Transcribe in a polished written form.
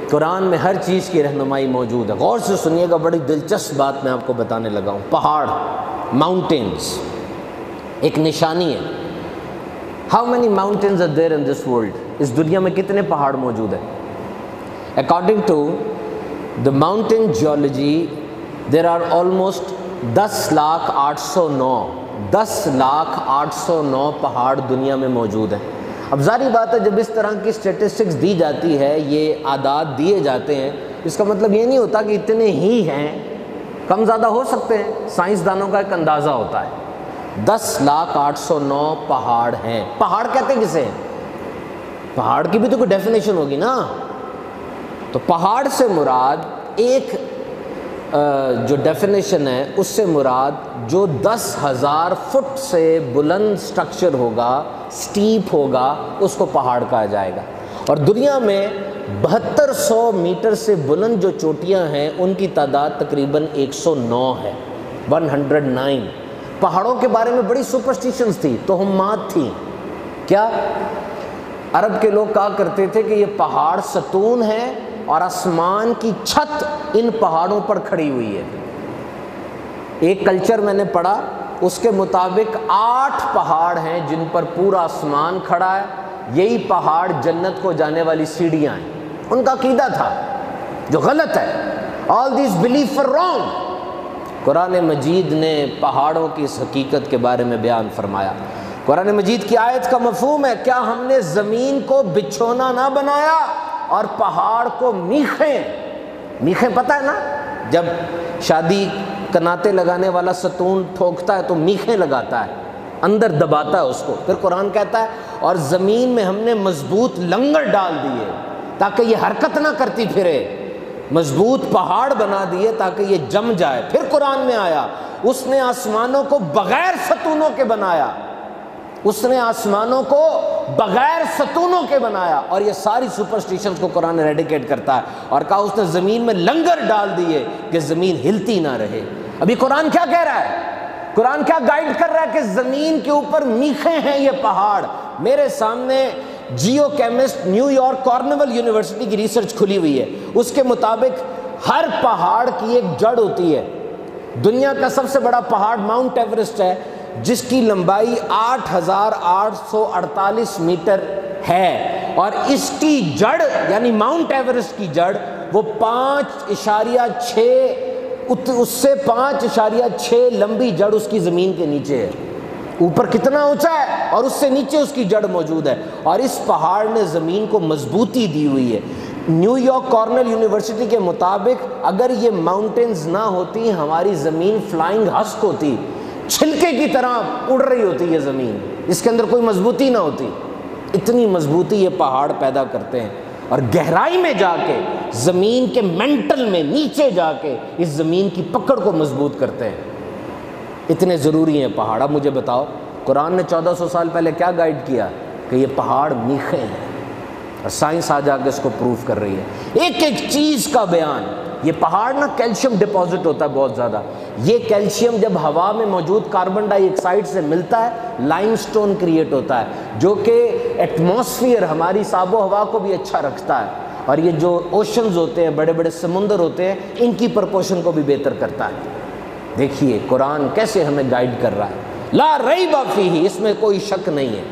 قرآن میں ہر چیز کی رہنمائی موجود ہے. غور سے سنیے گا, بڑی دلچسپ بات میں آپ کو بتانے لگا ہوں. پہاڑ, ماؤنٹینز ایک نشانی ہے. How many mountains are there in this world? اس دنیا میں کتنے پہاڑ موجود ہیں؟ According to the mountain geology there are almost 10,809 پہاڑ دنیا میں موجود ہیں. اب ظاہری بات ہے جب اس طرح کی اسٹیٹسٹکس دی جاتی ہے, یہ اعداد دیے جاتے ہیں, اس کا مطلب یہ نہیں ہوتا کہ اتنے ہی ہیں, کم زیادہ ہو سکتے ہیں. سائنسدانوں کا ایک اندازہ ہوتا ہے 10,809 پہاڑ ہیں. پہاڑ کہتے کسے ہیں؟ پہاڑ کی بھی تو کوئی ڈیفینیشن ہوگی نا. تو پہاڑ سے مراد ایک جو ڈیفینیشن ہے اس سے مراد جو 10,000 فٹ سے بلند سٹرکچر ہوگا, سٹیپ ہوگا, اس کو پہاڑ کہا جائے گا. اور دنیا میں 7200 میٹر سے بلند جو چوٹیاں ہیں ان کی تعداد تقریباً 109 ہے, 109. پہاڑوں کے بارے میں بڑی سپرسٹیشنز تھی, توہمات تھیں. کیا عرب کے لوگ کہا کرتے تھے کہ یہ پہاڑ ستون ہے اور آسمان کی چھت ان پہاڑوں پر کھڑی ہوئی ہے. ایک کلچر میں نے پڑھا, اس کے مطابق 8 پہاڑ ہیں جن پر پورا آسمان کھڑا ہے. یہی پہاڑ جنت کو جانے والی سیڑھیاں ہیں. ان کا عقیدہ تھا جو غلط ہے. all these beliefs were wrong. قرآن مجید نے پہاڑوں کی اس حقیقت کے بارے میں بیان فرمایا. قرآن مجید کی آیت کا مفہوم ہے, کیا ہم نے زمین کو بچھونا نہ بنایا اور پہاڑ کو میخیں. میخیں پتہ ہے نا, جب شادی کناتے لگانے والا ستون ٹھوکتا ہے تو میخیں لگاتا ہے, اندر دباتا ہے اس کو. پھر قرآن کہتا ہے اور زمین میں ہم نے مضبوط لنگر ڈال دیے تاکہ یہ حرکت نہ کرتی پھرے. مضبوط پہاڑ بنا دیے تاکہ یہ جم جائے. پھر قرآن میں آیا اس نے آسمانوں کو بغیر ستونوں کے بنایا. اس نے آسمانوں کو بغیر ستونوں کے بنایا. اور یہ ساری سپرسٹیشنز کو قرآن ریڈیکیٹ کرتا ہے اور کہا اس نے زمین میں لنگر ڈال دیے کہ زمین ہلتی نہ رہے. ابھی قرآن کیا کہہ رہا ہے؟ قرآن کیا گائیڈ کر رہا ہے کہ زمین کے اوپر میخیں ہیں یہ پہاڑ. میرے سامنے geochemist New York Cornell university کی ریسرچ کھلی ہوئی ہے. اس کے مطابق ہر پہاڑ کی ایک جڑ ہوتی ہے. دنیا کا سب سے بڑا پہاڑ ماؤنٹ ایورسٹ ہے جس کی لمبائی 8,848 میٹر ہے, اور اس کی جڑ یعنی ماؤنٹ ایورسٹ کی جڑ وہ 5.6 اس سے 5.6 لمبی جڑ اس کی زمین کے نیچے ہے. اوپر کتنا اونچا ہے اور اس سے نیچے اس کی جڑ موجود ہے. اور اس پہاڑ نے زمین کو مضبوطی دی ہوئی ہے. نیو یارک کارنل یونیورسٹی کے مطابق اگر یہ ماؤنٹینز نہ ہوتی ہماری زمین فلائنگ ہسک ہوتی, چھلکے کی طرح اڑ رہی ہوتی ہے زمین, اس کے اندر کوئی مضبوطی نہ ہوتی. اتنی مضبوطی یہ پہاڑ پیدا کرتے ہیں اور گہرائی میں جا کے زمین کے مینٹل میں نیچے جا کے اس زمین کی پکڑ کو مضبوط کرتے ہیں. اتنے ضروری ہیں پہاڑ. اب مجھے بتاؤ قرآن نے 1400 سال پہلے کیا گائیڈ کیا کہ یہ پہاڑ میخیں ہیں, اور سائنس آ جا کے اس کو پروف کر رہی ہے. ایک ایک چیز کا بیان. یہ پہاڑ نا کیلشیم ڈپازٹ ہوتا ہے بہت زیادہ. یہ کیلشیم جب ہوا میں موجود کاربن ڈائی آکسائڈ سے ملتا ہے لائم سٹون کریٹ ہوتا ہے, جو کہ ایٹماسفیئر ہماری آب و ہوا کو بھی اچھا رکھتا ہے, اور یہ جو اوشنز ہوتے ہیں, بڑے بڑے سمندر ہوتے ہیں, ان کی پرپوشن کو بھی بہتر کرتا ہے. دیکھیے قرآن کیسے ہمیں گائیڈ کر رہا ہے. لا ریب فیہ, اس میں کوئی شک نہیں ہے.